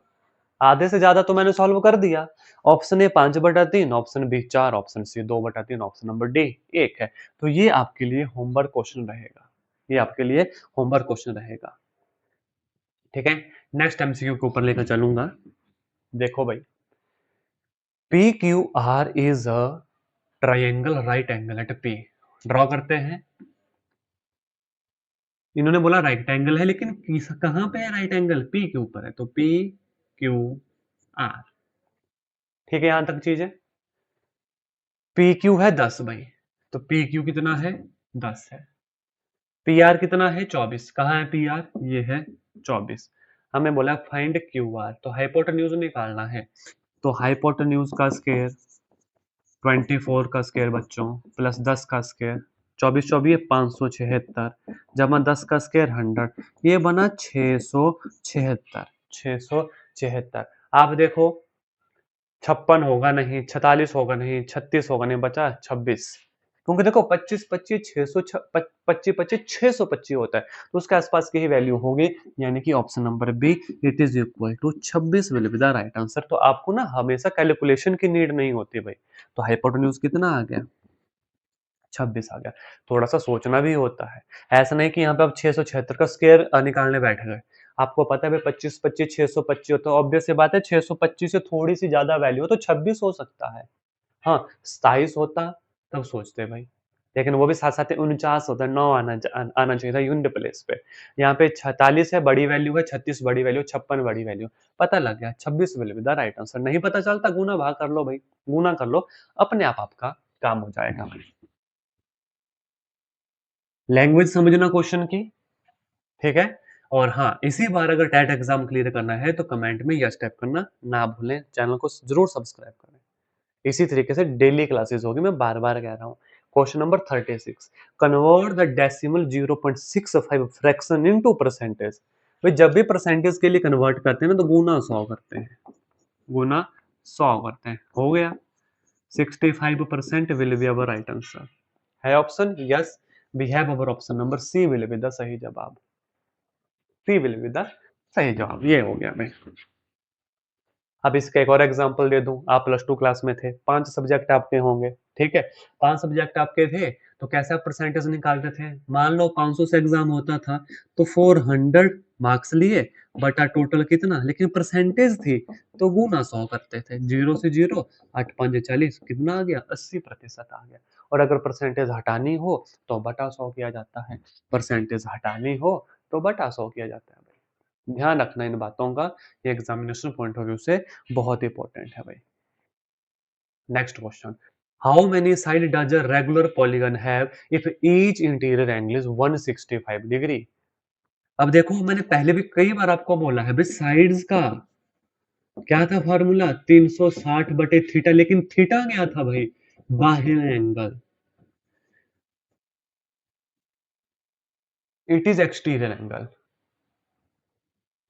आधे से ज्यादा तो मैंने सॉल्व कर दिया। Option A 5/3, option B 4, option C 2/3, option number D 1 है। तो ये आपके लिए होमवर्क क्वेश्चन रहेगा, ये आपके लिए होमवर्क क्वेश्चन रहेगा, ठीक है। नेक्स्ट एमसीक्यू के ऊपर लेकर चलूंगा। देखो भाई, P Q R is a triangle right angle at P. Draw करते हैं। इन्होंने बोला राइट एंगल है, लेकिन कहां पे है राइट एंगल, पी के ऊपर है, तो पी क्यू आर, ठीक है, यहां तक चीज है। पी क्यू है 10 भाई, तो पी क्यू कितना है, 10 है। पी आर कितना है, 24। कहाँ है पी आर, ये है 24। हमें बोला फाइंड क्यू आर, तो हाइपोटेन्यूज निकालना है। तो हाइपोटेन्यूज का स्क्वायर 24 का स्क्वायर बच्चों, प्लस 10 का स्क्वायर, 24 24 576, जमा 10 का स्क्वायर 100, ये बना 676। 676। आप देखो, 56 होगा नहीं, 46 होगा नहीं, 36 होगा नहीं, बचा 26। क्योंकि देखो 25 25 600 25 25 625 होता है, तो उसके आसपास की ही वैल्यू होगी, यानी कि option number B it is equal to 26 will be the right answer. तो आपको ना हमेशा कैलकुलेशन की नीड नहीं होती भाई। तो हाइपोटेन्यूज कितना आ गया, 26 आ गया। थोड़ा सा सोचना भी होता है, ऐसा नहीं कि यहाँ पे आप 676 का स्क्वायर निकालने बैठ गए। आपको पता है भाई 25 25 625 होता है, ऑब्वियस सी बात है 625 से थोड़ी सी ज्यादा वैल्यू हो तो 26 हो सकता है। हाँ, 27 होता तब सोचते भाई, लेकिन वो भी साथ साथ 49 होता, 9 आना चाहिए था यूनिट प्लेस पे। यहाँ पे 46 है बड़ी वैल्यू है, 36 बड़ी वैल्यू, 56 बड़ी वैल्यू, पता लग गया 26 will be the right answer. नहीं पता चलता, गुना भाग कर लो भाई, गुना कर लो, अपने आप आपका काम हो जाएगा भाई। लैंग्वेज समझना क्वेश्चन की, ठीक है। और हाँ, इसी बार अगर टैट एग्जाम क्लियर करना है तो कमेंट में यस टाइप करना ना भूलें, चैनल को जरूर सब्सक्राइब करें। इसी तरीके से डेली क्लासेस होगी, मैं बार बार कह रहा हूँ। Question number 36, convert the decimal 0.65 fraction into percentage. भाई जब भी परसेंटेज के लिए कन्वर्ट करते हैं ना तो गुना 100 करते हैं, गुना 100 करते हैं, हो गया। 65% will be our right answer. है option, yes, we have our option number C will be the सही जवाब। सी विल बी द सही जवाब, ये हो गया भाई। अब इसका एक और एग्जांपल दे दूं, आप प्लस टू क्लास में थे, 5 सब्जेक्ट आपके होंगे, ठीक है। 5 सब्जेक्ट आपके थे, तो कैसा परसेंटेज निकालते थे, मान लो 500 से एग्जाम होता था, तो 400 मार्क्स लिए बटा टोटल कितना, लेकिन परसेंटेज थी तो गुना 100 करते थे, 0 से 0, 8 5 40, कितना आ गया, 80% आ गया। और अगर परसेंटेज हटानी हो तो बटा 100 किया जाता है, परसेंटेज हटानी हो तो बटा 100 किया जाता है। ध्यान रखना इन बातों का, ये एग्जामिनेशन पॉइंट ऑफ व्यू से बहुत इंपॉर्टेंट है भाई। Next question, how many side does a regular polygon have if each interior angle is 165 degree. अब देखो, मैंने पहले भी कई बार आपको बोला है भाई, साइड्स का क्या था फॉर्मूला, 360/थीटा, लेकिन थीटा क्या था भाई, बाह्य angle. It is exterior angle.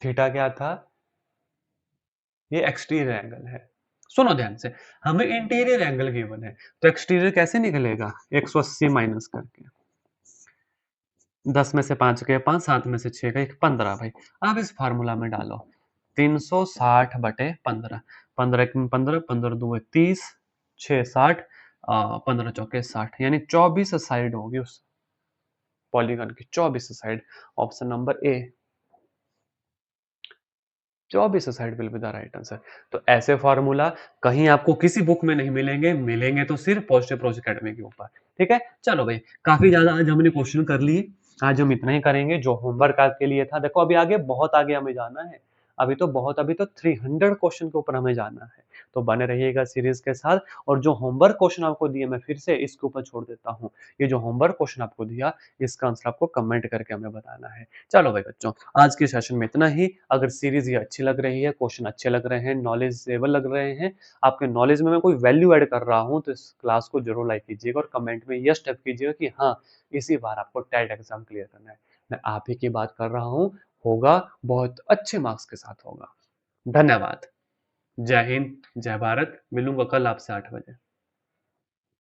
Theta क्या था? ये एक्सटीरियर एंगल है। सुनो ध्यान से, हमें इंटीरियर एंगल गिवन है, तो एक्सटीरियर कैसे निकलेगा? 180 माइनस करके, 10 में से 5 गए 5, 7 में से 6 गए 15 भाई। अब इस फार्मूला में डालो 360 बटे 15, 15 एक में 15, 15 दो 30, 6 60, 15 चौके 60, यानी 24 साइड होगी उस पॉलीगन की, 24 side. Option number A, 24 side will be the right answer. तो ऐसे फार्मूला कहीं आपको किसी बुक में नहीं मिलेंगे, मिलेंगे तो सिर्फ पॉजिटिव प्रोज एकेडमी के ऊपर। ठीक है, चलो भाई, काफी ज्यादा आज हमने क्वेश्चन कर लिए। आज हम इतना ही करेंगे जो होमवर्क आपके लिए था। देखो अभी आगे बहुत आगे हमें जाना है, अभी तो 300 क्वेश्चन के ऊपर हमें जाना है। तो बने रहिएगा सीरीज के साथ। और जो होमवर्क क्वेश्चन आपको दिए, मैं फिर से इसके ऊपर छोड़ देता हूँ। ये जो होमवर्क क्वेश्चन आपको दिया, इसका आंसर आपको कमेंट करके हमें बताना है। चलो भाई बच्चों, आज के सेशन में इतना ही। अगर सीरीज ये अच्छी लग रही है, क्वेश्चन अच्छे लग रहे हैं, नॉलेजेबल लग रहे हैं, आपके नॉलेज में मैं कोई वैल्यू ऐड कर रहा हूँ, तो इस क्लास को जरूर लाइक कीजिएगा और कमेंट में यस टाइप कीजिएगा कि हाँ, इसी बार आपको टेट एग्जाम क्लियर करना है। मैं आप ही की बात कर रहा हूँ, होगा, बहुत अच्छे मार्क्स के साथ होगा। धन्यवाद। जय हिंद, जय भारत। मिलूंगा कल आपसे 8 बजे।